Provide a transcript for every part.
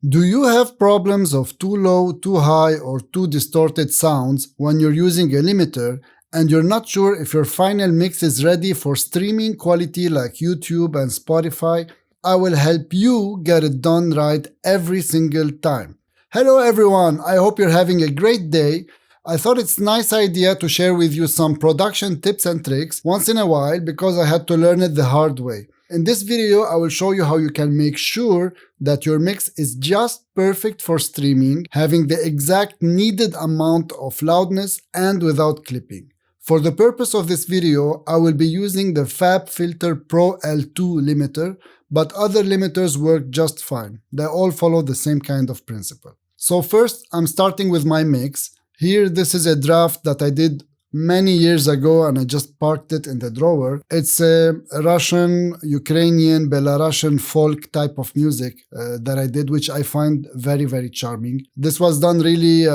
Do you have problems of too low, too high, or too distorted sounds when you're using a limiter and you're not sure if your final mix is ready for streaming quality like YouTube and Spotify? I will help you get it done right every single time. Hello everyone, I hope you're having a great day. I thought it's a nice idea to share with you some production tips and tricks once in a while because I had to learn it the hard way. In this video, I will show you how you can make sure that your mix is just perfect for streaming, having the exact needed amount of loudness and without clipping. For the purpose of this video, I will be using the FabFilter Pro-L2 limiter, but other limiters work just fine. They all follow the same kind of principle. So first, I'm starting with my mix. Here, this is a draft that I did many years ago and I just parked it in the drawer. It's a Russian, Ukrainian, Belarusian folk type of music that I did, which I find very, very charming. This was done really,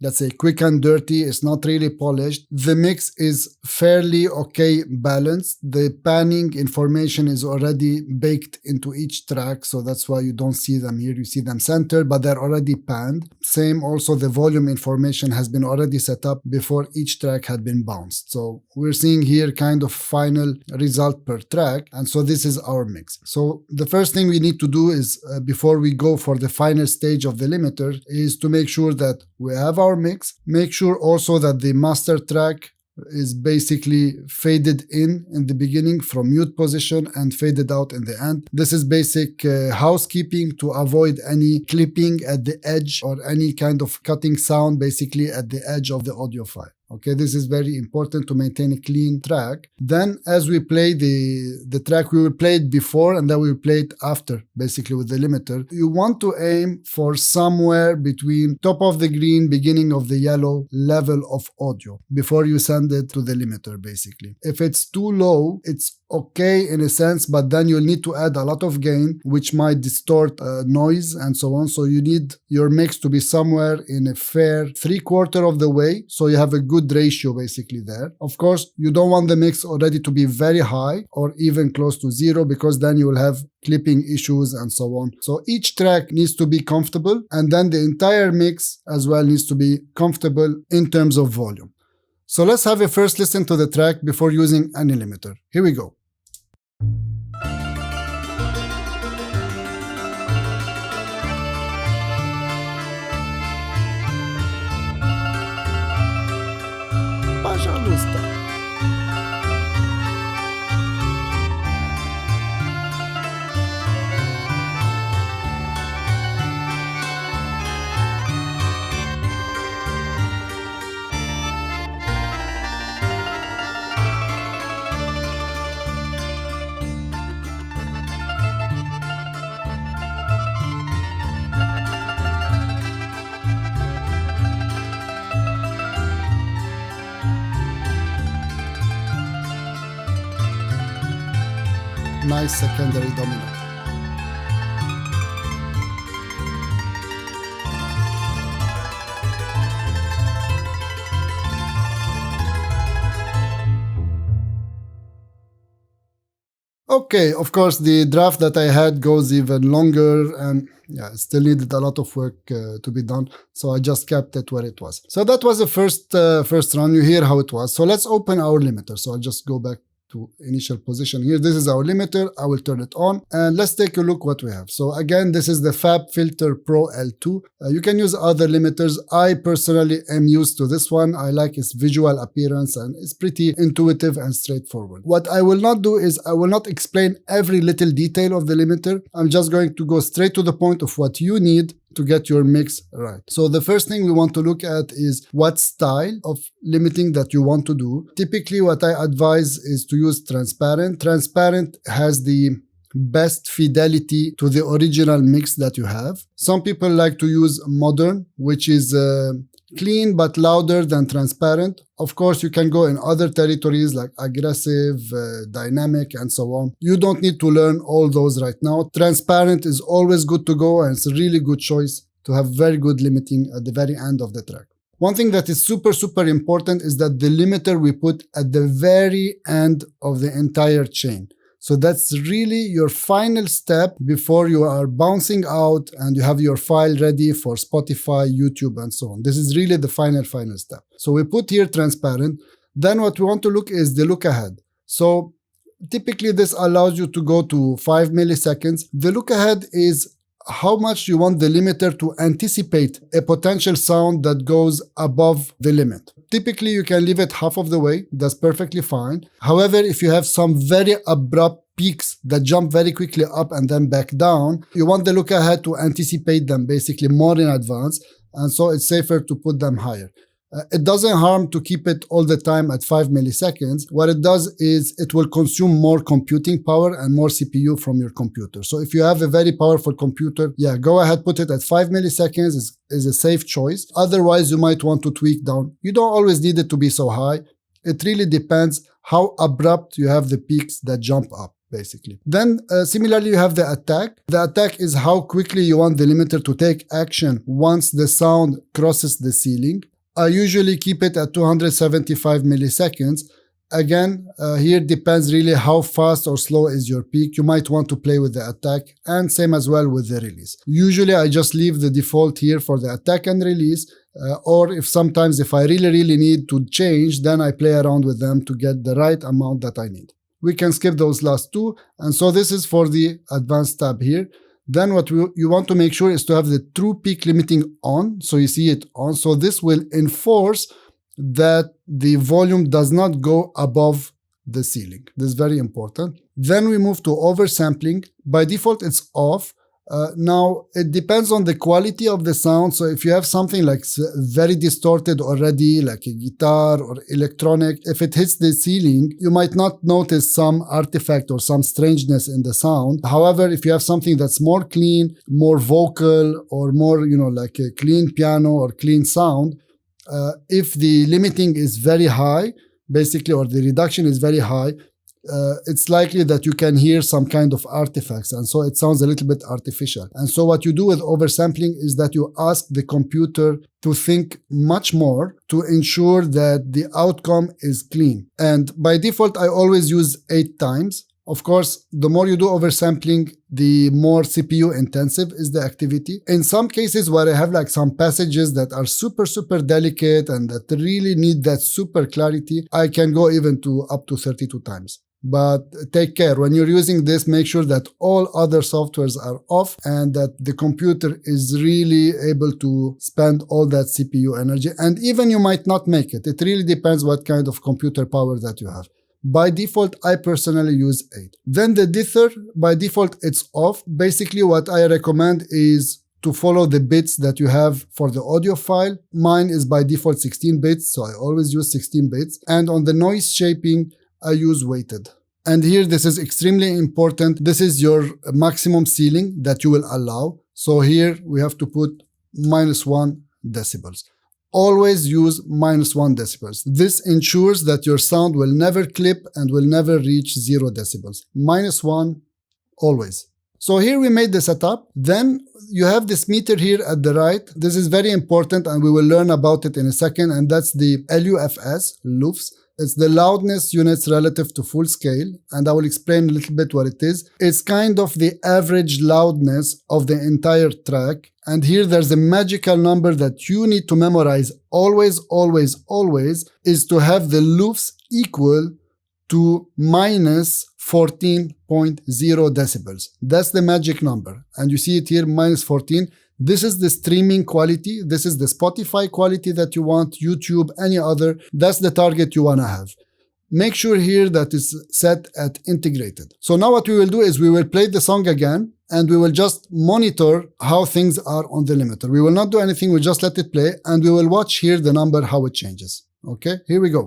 let's say, quick and dirty. It's not really polished. The mix is fairly okay balanced. The panning information is already baked into each track, so that's why you don't see them here. You see them centered, but they're already panned. Same also, the volume information has been already set up before each track had been bounced. So we're seeing here kind of final result per track, and so this is our mix. So the first thing we need to do is before we go for the final stage of the limiter is to make sure that we have our mix. Make sure also that the master track is basically faded in the beginning from mute position and faded out in the end. This is basic housekeeping to avoid any clipping at the edge or any kind of cutting sound basically at the edge of the audio file. Okay, this is very important to maintain a clean track. Then as we play the track, we will play it before and then we will play it after, basically with the limiter. You want to aim for somewhere between top of the green, beginning of the yellow level of audio before you send it to the limiter, basically. If it's too low, it's okay in a sense, but then you'll need to add a lot of gain, which might distort noise and so on. So you need your mix to be somewhere in a fair 3/4 of the way, so you have a good ratio basically there. Of course, you don't want the mix already to be very high or even close to zero, because then you will have clipping issues and so on. So each track needs to be comfortable, and then the entire mix as well needs to be comfortable in terms of volume. So let's have a first listen to the track before using any limiter. Here we go. Пожалуйста. Nice secondary dominant. Okay, of course the draft that I had goes even longer, and yeah, it still needed a lot of work to be done, so I just kept it where it was. So that was the first run. You hear how it was. So let's open our limiter. So I'll just go back to initial position here. This is our limiter. I will turn it on and let's take a look what we have. So again, this is the FabFilter Pro-L2. You can use other limiters. I personally am used to this one. I like its visual appearance and it's pretty intuitive and straightforward. What I will not do is I will not explain every little detail of the limiter. I'm just going to go straight to the point of what you need to get your mix right. So the first thing we want to look at is what style of limiting that you want to do. Typically what I advise is to use transparent. Transparent has the best fidelity to the original mix that you have. Some people like to use modern, which is clean but louder than transparent. Of course, you can go in other territories like aggressive, dynamic, and so on. You don't need to learn all those right now. Transparent is always good to go, and it's a really good choice to have very good limiting at the very end of the track. One thing that is super important is that the limiter we put at the very end of the entire chain. So that's really your final step before you are bouncing out and you have your file ready for Spotify, YouTube, and so on. This is really the final step. So we put here transparent. Then what we want to look is the look ahead. So typically this allows you to go to 5 milliseconds. The look ahead is how much you want the limiter to anticipate a potential sound that goes above the limit. Typically, you can leave it half of the way. That's perfectly fine. However, if you have some very abrupt peaks that jump very quickly up and then back down, you want the look ahead to anticipate them basically more in advance. And so it's safer to put them higher. It doesn't harm to keep it all the time at 5 milliseconds. What it does is it will consume more computing power and more CPU from your computer. So if you have a very powerful computer, yeah, go ahead, put it at 5 milliseconds is a safe choice. Otherwise, you might want to tweak down. You don't always need it to be so high. It really depends how abrupt you have the peaks that jump up, basically. Then similarly, you have the attack. The attack is how quickly you want the limiter to take action once the sound crosses the ceiling. I usually keep it at 275 milliseconds. Again, here depends really how fast or slow is your peak. You might want to play with the attack, and same as well with the release. Usually I just leave the default here for the attack and release, or if I really need to change, then I play around with them to get the right amount that I need. We can skip those last two, and so this is for the advanced tab here. Then what you want to make sure is to have the true peak limiting on, so you see it on. So this will enforce that the volume does not go above the ceiling. This is very important. Then we move to oversampling. By default, it's off. Now, it depends on the quality of the sound. So if you have something like very distorted already, like a guitar or electronic, if it hits the ceiling, you might not notice some artifact or some strangeness in the sound. However, if you have something that's more clean, more vocal, or more, like a clean piano or clean sound, if the limiting is very high, basically, or the reduction is very high, it's likely that you can hear some kind of artifacts, and so it sounds a little bit artificial. And so what you do with oversampling is that you ask the computer to think much more to ensure that the outcome is clean. And by default, I always use 8 times. Of course, the more you do oversampling, the more CPU intensive is the activity. In some cases where I have like some passages that are super delicate and that really need that super clarity, I can go even to up to 32 times. But take care, when you're using this, make sure that all other softwares are off and that the computer is really able to spend all that CPU energy. And even you might not make it. It really depends what kind of computer power that you have. By default, I personally use 8. Then the dither, by default, it's off. Basically, what I recommend is to follow the bits that you have for the audio file. Mine is by default 16 bits, so I always use 16 bits. And on the noise shaping, I use weighted. And here, this is extremely important. This is your maximum ceiling that you will allow. So here we have to put -1 decibels. Always use -1 decibels. This ensures that your sound will never clip and will never reach 0 decibels. -1, always. So here we made the setup. Then you have this meter here at the right. This is very important and we will learn about it in a second, and that's the LUFS, LUFS. It's the loudness units relative to full scale, and I will explain a little bit what it is. It's kind of the average loudness of the entire track, and here there's a magical number that you need to memorize always, is to have the LUFS equal to -14.0 decibels. That's the magic number, and you see it here, -14. This is the streaming quality. This is the Spotify quality that you want, YouTube, any other. That's the target you want to have. Make sure here that it's set at integrated. So now what we will do is we will play the song again and we will just monitor how things are on the limiter. We will not do anything. We'll just let it play and we will watch here the number, how it changes. Okay, here we go.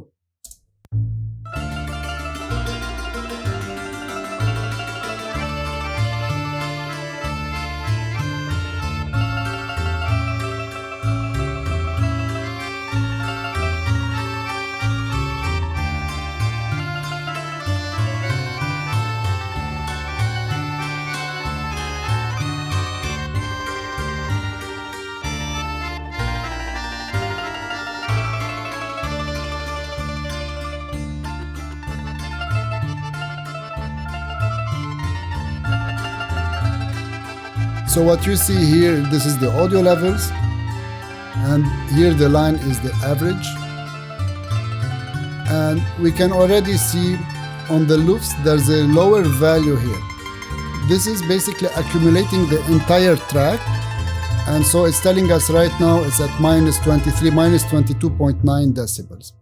So what you see here, this is the audio levels, and here the line is the average. And we can already see on the LUFS there's a lower value here. This is basically accumulating the entire track, and so it's telling us right now it's at minus 23, minus 22.9 decibels.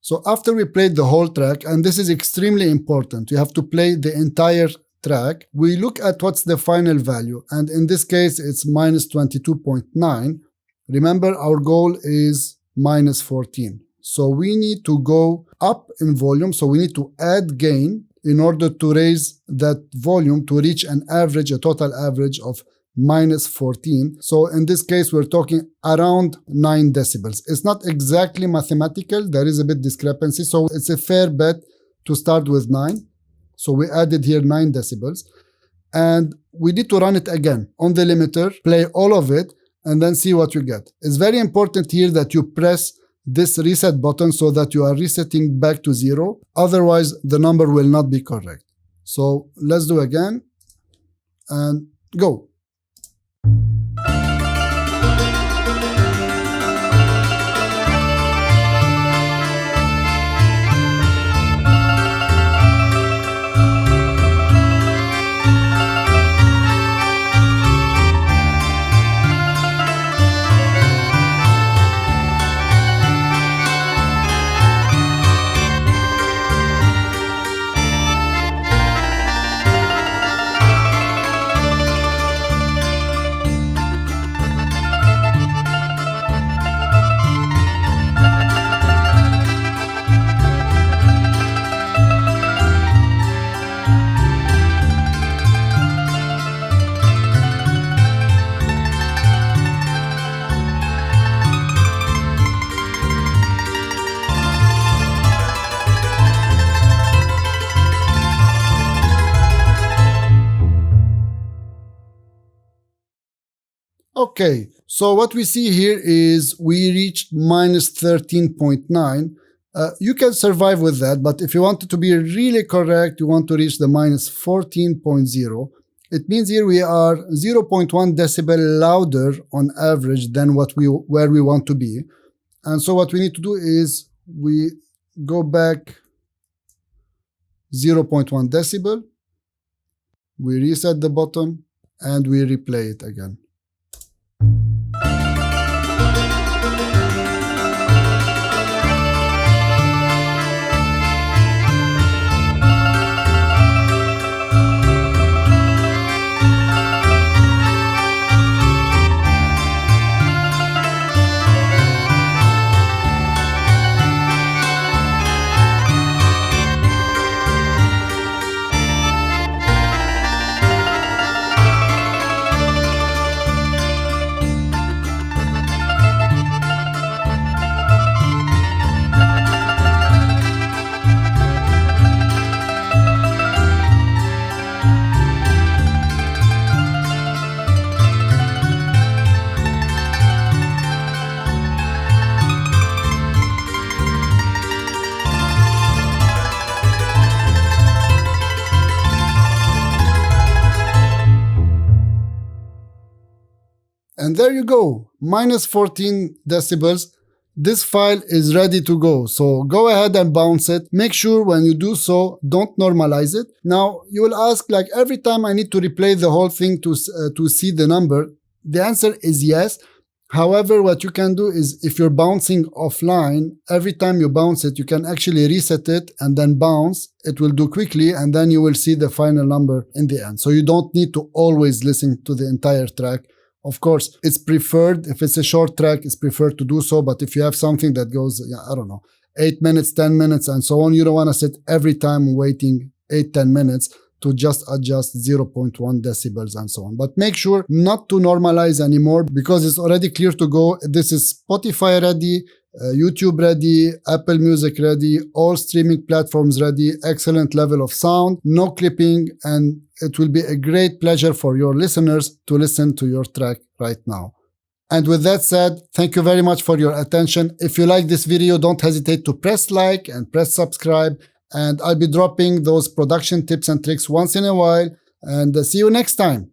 So after we played the whole track, and this is extremely important, you have to play the entire track, we look at what's the final value, and in this case it's minus 22.9. Remember, our goal is minus 14. So we need to go up in volume, so we need to add gain in order to raise that volume to reach an average, a total average of minus 14. So in this case, we're talking around 9 decibels. It's not exactly mathematical. There is a bit discrepancy. So it's a fair bet to start with 9. So we added here 9 decibels. And we need to run it again on the limiter, play all of it, and then see what you get. It's very important here that you press this reset button so that you are resetting back to 0. Otherwise, the number will not be correct. So let's do again and go. Okay, so what we see here is we reached minus 13.9. You can survive with that, but if you want it to be really correct, you want to reach the minus 14.0. It means here we are 0.1 decibel louder on average than where we want to be. And so what we need to do is we go back 0.1 decibel, we reset the button, and we replay it again. And there you go, minus 14 decibels. This file is ready to go. So go ahead and bounce it. Make sure when you do so, don't normalize it. Now you will ask, like, every time I need to replay the whole thing to see the number. The answer is yes. However, what you can do is if you're bouncing offline, every time you bounce it, you can actually reset it and then bounce. It will do quickly and then you will see the final number in the end. So you don't need to always listen to the entire track. Of course, it's preferred, if it's a short track, it's preferred to do so. But if you have something that goes, I don't know, 8 minutes, 10 minutes, and so on, you don't want to sit every time waiting 8-10 minutes to just adjust 0.1 decibels and so on. But make sure not to normalize anymore because it's already clear to go. This is Spotify ready, YouTube ready, Apple Music ready, all streaming platforms ready, excellent level of sound, no clipping, and it will be a great pleasure for your listeners to listen to your track right now. And with that said, thank you very much for your attention. If you like this video, don't hesitate to press like and press subscribe. And I'll be dropping those production tips and tricks once in a while. And see you next time.